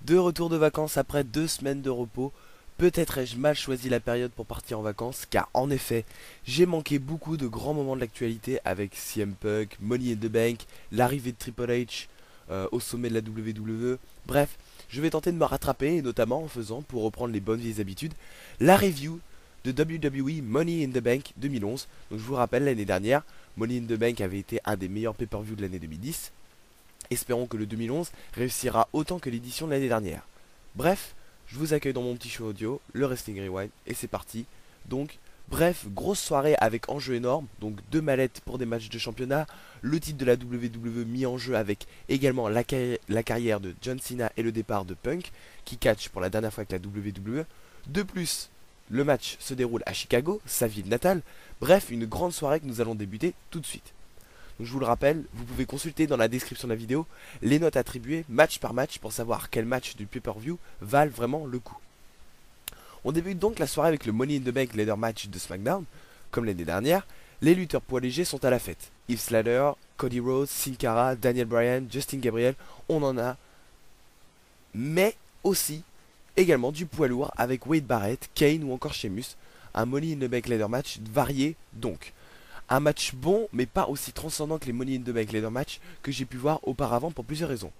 De retour de vacances après 2 semaines de repos, peut-être ai-je mal choisi la période pour partir en vacances, car en effet, j'ai manqué beaucoup de grands moments de l'actualité avec CM Punk, Money in the Bank, l'arrivée de Triple H au sommet de la WWE. Bref, je vais tenter de me rattraper, et notamment en faisant, pour reprendre les bonnes vieilles habitudes, la review de WWE Money in the Bank 2011. Donc je vous rappelle, l'année dernière, Money in the Bank avait été un des meilleurs pay-per-view de l'année 2010. Espérons que le 2011 réussira autant que l'édition de l'année dernière. Bref, je vous accueille dans mon petit show audio, le Wrestling Rewind, et c'est parti. Donc, bref, grosse soirée avec enjeu énorme, donc 2 mallettes pour des matchs de championnat, le titre de la WWE mis en jeu avec également la carrière de John Cena et le départ de Punk, qui catch pour la dernière fois avec la WWE. De plus, le match se déroule à Chicago, sa ville natale. Bref, une grande soirée que nous allons débuter tout de suite. Donc je vous le rappelle, vous pouvez consulter dans la description de la vidéo les notes attribuées match par match pour savoir quel match du pay-per-view valent vraiment le coup. On débute donc la soirée avec le Money in the Bank Ladder Match de SmackDown. Comme l'année dernière, les lutteurs poids légers sont à la fête. Heath Slater, Cody Rhodes, Sin Cara, Daniel Bryan, Justin Gabriel, on en a. Mais aussi, également du poids lourd avec Wade Barrett, Kane ou encore Sheamus. Un Money in the Bank Ladder Match varié donc. Un match bon, mais pas aussi transcendant que les Money in the Bank Ladder Match que j'ai pu voir auparavant pour plusieurs raisons.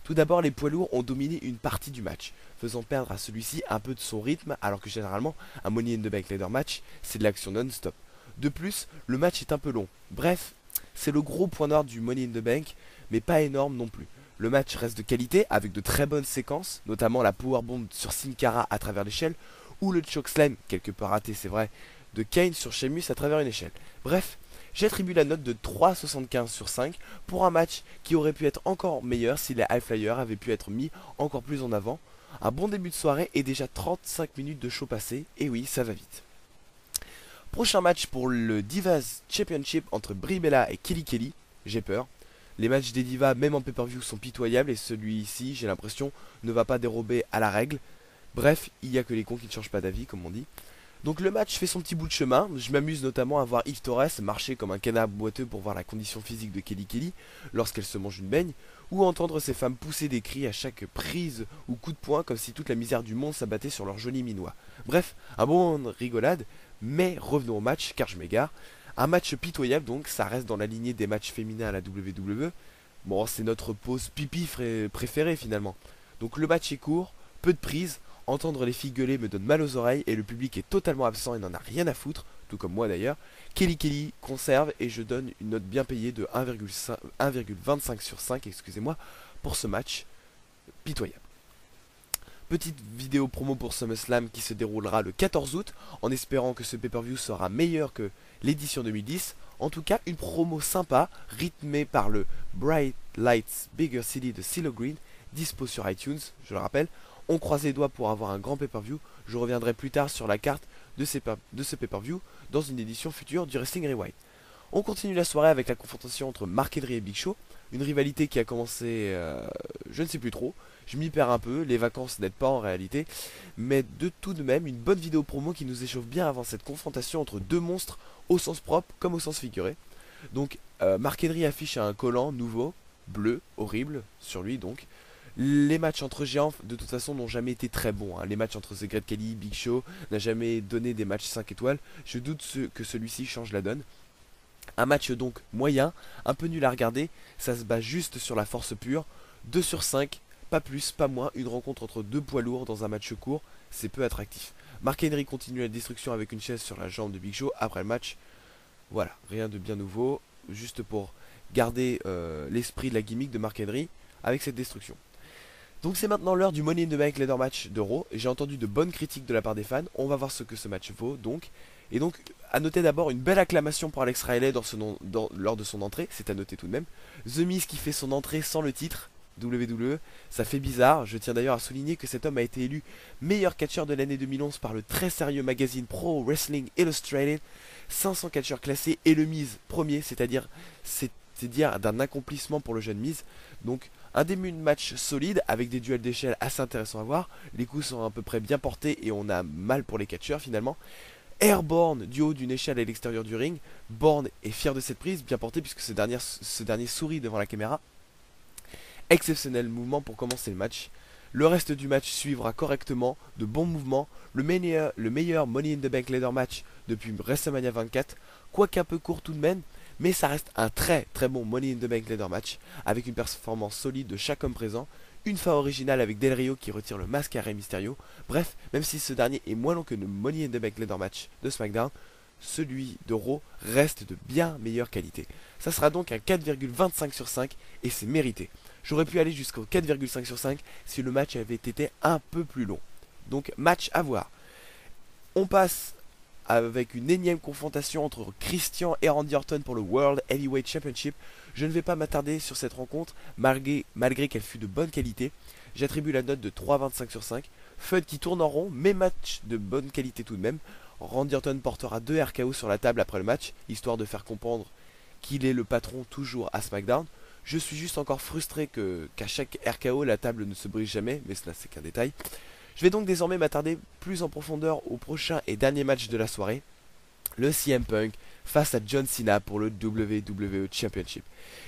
Tout d'abord, les poids lourds ont dominé une partie du match, faisant perdre à celui-ci un peu de son rythme, alors que généralement, un Money in the Bank Ladder Match, c'est de l'action non-stop. De plus, le match est un peu long. Bref, c'est le gros point noir du Money in the Bank, mais pas énorme non plus. Le match reste de qualité, avec de très bonnes séquences, notamment la powerbomb sur Sin Cara à travers l'échelle, ou le chokeslam, quelque peu raté c'est vrai, de Kane sur Sheamus à travers une échelle. Bref, j'attribue la note de 3,75 sur 5 pour un match qui aurait pu être encore meilleur si les High Flyers avaient pu être mis encore plus en avant. Un bon début de soirée et déjà 35 minutes de show passé, et oui, ça va vite. Prochain match pour le Divas Championship entre Brie Bella et Kelly Kelly, j'ai peur. Les matchs des divas, même en pay-per-view, sont pitoyables et celui-ci, j'ai l'impression, ne va pas dérober à la règle. Bref, il n'y a que les cons qui ne changent pas d'avis, comme on dit. Donc le match fait son petit bout de chemin, je m'amuse notamment à voir Eve Torres marcher comme un canard boiteux pour voir la condition physique de Kelly Kelly lorsqu'elle se mange une baigne, ou entendre ces femmes pousser des cris à chaque prise ou coup de poing comme si toute la misère du monde s'abattait sur leur joli minois. Bref, un bon rigolade, mais revenons au match car je m'égare. Un match pitoyable donc, ça reste dans la lignée des matchs féminins à la WWE. Bon, c'est notre pause pipi préférée finalement. Donc le match est court, peu de prises. Entendre les filles gueuler me donne mal aux oreilles et le public est totalement absent et n'en a rien à foutre, tout comme moi d'ailleurs. Kelly Kelly conserve et je donne une note bien payée de 1,25 sur 5, excusez-moi, pour ce match pitoyable. Petite vidéo promo pour SummerSlam qui se déroulera le 14 août, en espérant que ce pay-per-view sera meilleur que l'édition 2010. En tout cas, une promo sympa, rythmée par le Bright Lights Bigger City de CeeLo Green, dispo sur iTunes, je le rappelle. On croise les doigts pour avoir un grand pay-per-view. Je reviendrai plus tard sur la carte de ce pay-per-view dans une édition future du Wrestling Rewind. On continue la soirée avec la confrontation entre Mark Henry et Big Show. Une rivalité qui a commencé, je ne sais plus trop. Je m'y perds un peu, les vacances n'aident pas en réalité. Mais de tout de même, une bonne vidéo promo qui nous échauffe bien avant cette confrontation entre deux monstres au sens propre comme au sens figuré. Donc Mark Henry affiche un collant nouveau, bleu, horrible, sur lui donc. Les matchs entre géants, de toute façon, n'ont jamais été très bons. Les matchs entre The Great Khali, Big Show, n'a jamais donné des matchs 5 étoiles. Je doute que celui-ci change la donne. Un match donc moyen, un peu nul à regarder. Ça se bat juste sur la force pure. 2 sur 5, pas plus, pas moins. Une rencontre entre deux poids lourds dans un match court, c'est peu attractif. Mark Henry continue la destruction avec une chaise sur la jambe de Big Show après le match. Voilà, rien de bien nouveau. Juste pour garder l'esprit de la gimmick de Mark Henry avec cette destruction. Donc c'est maintenant l'heure du Money in the Bank Ladder Match de Raw. J'ai entendu de bonnes critiques de la part des fans. On va voir ce que ce match vaut donc. Et donc à noter d'abord une belle acclamation pour Alex Riley lors de son entrée. C'est à noter tout de même. The Miz qui fait son entrée sans le titre WWE. Ça fait bizarre. Je tiens d'ailleurs à souligner que cet homme a été élu meilleur catcheur de l'année 2011 par le très sérieux magazine Pro Wrestling Illustrated. 500 catcheurs classés et le Miz premier. C'est-à-dire d'un accomplissement pour le jeune Miz. Donc un début de match solide avec des duels d'échelle assez intéressants à voir. Les coups sont à peu près bien portés et on a mal pour les catcheurs finalement. Airborne du haut d'une échelle à l'extérieur du ring. Bourne est fier de cette prise, bien portée puisque ce dernier sourit devant la caméra. Exceptionnel mouvement pour commencer le match. Le reste du match suivra correctement, de bons mouvements, le meilleur Money in the Bank Ladder match depuis WrestleMania 24, quoique un peu court tout de même, mais ça reste un très très bon Money in the Bank Ladder match, avec une performance solide de chaque homme présent, une fin originale avec Del Rio qui retire le masque à Rey Mysterio. Bref, même si ce dernier est moins long que le Money in the Bank Ladder match de SmackDown, celui de Raw reste de bien meilleure qualité. Ça sera donc un 4,25 sur 5 et c'est mérité. J'aurais pu aller jusqu'au 4,5 sur 5 si le match avait été un peu plus long. Donc match à voir. On passe avec une énième confrontation entre Christian et Randy Orton pour le World Heavyweight Championship. Je ne vais pas m'attarder sur cette rencontre, malgré qu'elle fut de bonne qualité. J'attribue la note de 3,25 sur 5. Fun qui tourne en rond, mais match de bonne qualité tout de même. Randy Orton portera 2 RKO sur la table après le match, histoire de faire comprendre qu'il est le patron toujours à SmackDown. Je suis juste encore frustré qu'à chaque RKO, la table ne se brise jamais, mais cela c'est qu'un détail. Je vais donc désormais m'attarder plus en profondeur au prochain et dernier match de la soirée, le CM Punk face à John Cena pour le WWE Championship.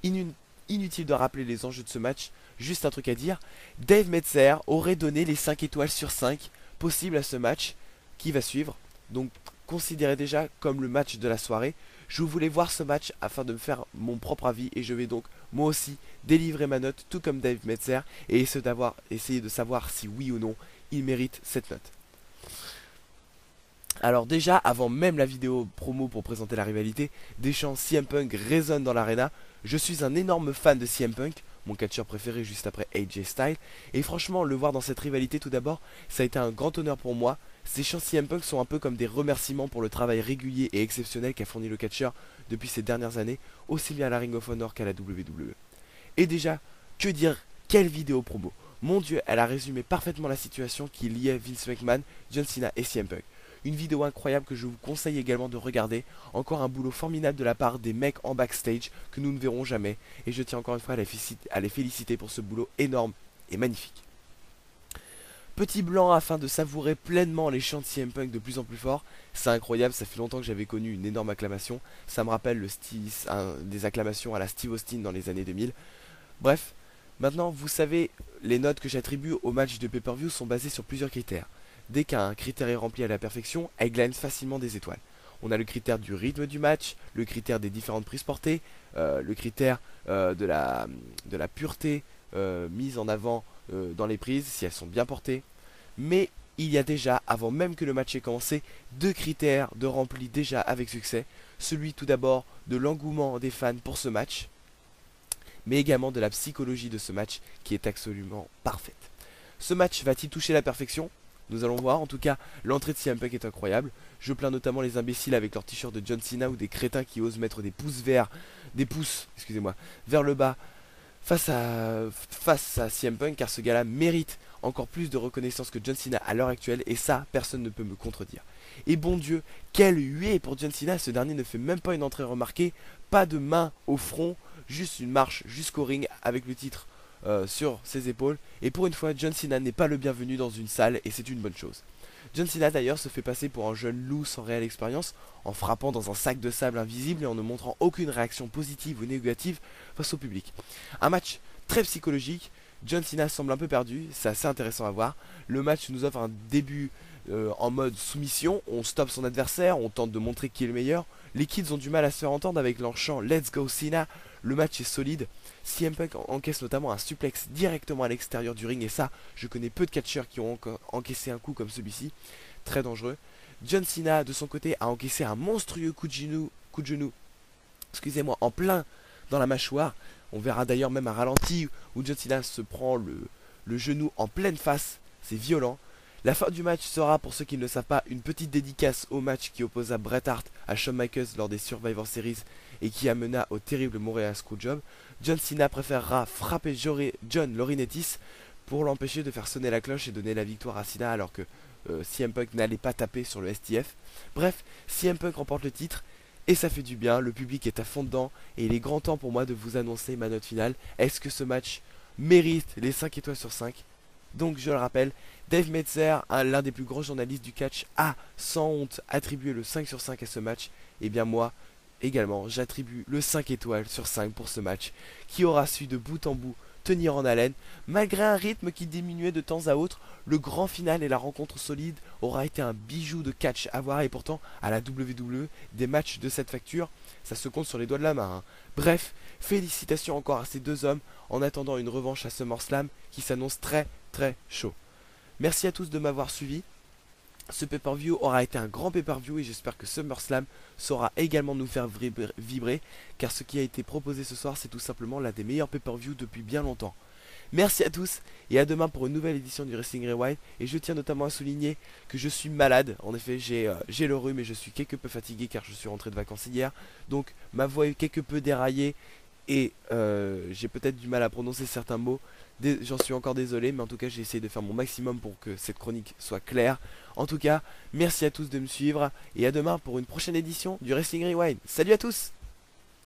Inutile de rappeler les enjeux de ce match, juste un truc à dire, Dave Meltzer aurait donné les 5 étoiles sur 5 possibles à ce match qui va suivre, donc considérez déjà comme le match de la soirée. Je voulais voir ce match afin de me faire mon propre avis et je vais donc moi aussi délivrer ma note tout comme Dave Meltzer et essayer de savoir si oui ou non il mérite cette note. Alors déjà, avant même la vidéo promo pour présenter la rivalité, des chants CM Punk résonnent dans l'arena. Je suis un énorme fan de CM Punk, mon catcheur préféré juste après AJ Styles, et franchement le voir dans cette rivalité tout d'abord, ça a été un grand honneur pour moi. Ces chants CM Punk sont un peu comme des remerciements pour le travail régulier et exceptionnel qu'a fourni le catcheur depuis ces dernières années, aussi bien à la Ring of Honor qu'à la WWE. Et déjà, que dire, quelle vidéo promo! Mon dieu, elle a résumé parfaitement la situation qui liait Vince McMahon, John Cena et CM Punk. Une vidéo incroyable que je vous conseille également de regarder. Encore un boulot formidable de la part des mecs en backstage que nous ne verrons jamais. Et je tiens encore une fois à les féliciter pour ce boulot énorme et magnifique. Petit blanc afin de savourer pleinement les chants de CM Punk de plus en plus forts. C'est incroyable, ça fait longtemps que j'avais connu une énorme acclamation. Ça me rappelle des acclamations à la Steve Austin dans les années 2000. Bref, maintenant vous savez, les notes que j'attribue au match de pay-per-view sont basées sur plusieurs critères. Dès qu'un critère est rempli à la perfection, elle glane facilement des étoiles. On a le critère du rythme du match, le critère des différentes prises portées, le critère de la pureté mise en avant dans les prises, si elles sont bien portées. Mais il y a déjà, avant même que le match ait commencé, 2 critères de remplis déjà avec succès. Celui tout d'abord de l'engouement des fans pour ce match, mais également de la psychologie de ce match qui est absolument parfaite. Ce match va-t-il toucher la perfection ? Nous allons voir, en tout cas, l'entrée de CM Punk est incroyable. Je plains notamment les imbéciles avec leur t-shirt de John Cena ou des crétins qui osent mettre des pouces vers le bas face à CM Punk, car ce gars-là mérite encore plus de reconnaissance que John Cena à l'heure actuelle, et ça, personne ne peut me contredire. Et bon Dieu, quelle huée pour John Cena, ce dernier ne fait même pas une entrée remarquée, pas de main au front, juste une marche jusqu'au ring avec le titre sur ses épaules, et pour une fois John Cena n'est pas le bienvenu dans une salle et c'est une bonne chose. John Cena d'ailleurs se fait passer pour un jeune loup sans réelle expérience en frappant dans un sac de sable invisible et en ne montrant aucune réaction positive ou négative face au public. Un match très psychologique, John Cena semble un peu perdu, c'est assez intéressant à voir. Le match nous offre un début en mode soumission, on stoppe son adversaire, on tente de montrer qui est le meilleur. Les kids ont du mal à se faire entendre avec leur chant Let's Go Cena. Le match est solide. CM Punk encaisse notamment un suplex directement à l'extérieur du ring, et ça, je connais peu de catcheurs qui ont encaissé un coup comme celui-ci. Très dangereux. John Cena de son côté a encaissé un monstrueux coup de genou, excusez-moi, en plein dans la mâchoire. On verra d'ailleurs même un ralenti où John Cena se prend le genou en pleine face. C'est violent. La fin du match sera, pour ceux qui ne le savent pas, une petite dédicace au match qui opposa Bret Hart à Shawn Michaels lors des Survivor Series et qui amena au terrible Montreal Screwjob. John Cena préférera frapper John Laurinaitis pour l'empêcher de faire sonner la cloche et donner la victoire à Cena alors que CM Punk n'allait pas taper sur le STF. Bref, CM Punk remporte le titre et ça fait du bien, le public est à fond dedans et il est grand temps pour moi de vous annoncer ma note finale. Est-ce que ce match mérite les 5 étoiles sur 5 ? Donc je le rappelle, Dave Meltzer, l'un des plus grands journalistes du catch, a sans honte attribué le 5 sur 5 à ce match. Et bien moi, également, j'attribue le 5 étoiles sur 5 pour ce match, qui aura su de bout en bout tenir en haleine. Malgré un rythme qui diminuait de temps à autre, le grand final et la rencontre solide aura été un bijou de catch à voir et pourtant à la WWE, des matchs de cette facture, ça se compte sur les doigts de la main. Bref, félicitations encore à ces deux hommes en attendant une revanche à SummerSlam qui s'annonce très très chaud. Merci à tous de m'avoir suivi. Ce pay-per-view aura été un grand pay-per-view et j'espère que SummerSlam saura également nous faire vibrer car ce qui a été proposé ce soir c'est tout simplement l'un des meilleurs pay-per-view depuis bien longtemps. Merci à tous et à demain pour une nouvelle édition du Wrestling Rewind et je tiens notamment à souligner que je suis malade, en effet j'ai le rhume et je suis quelque peu fatigué car je suis rentré de vacances hier donc ma voix est quelque peu déraillée et j'ai peut-être du mal à prononcer certains mots. J'en suis encore désolé, mais en tout cas j'ai essayé de faire mon maximum pour que cette chronique soit claire. En tout cas, merci à tous de me suivre et à demain pour une prochaine édition du Wrestling Rewind. Salut à tous!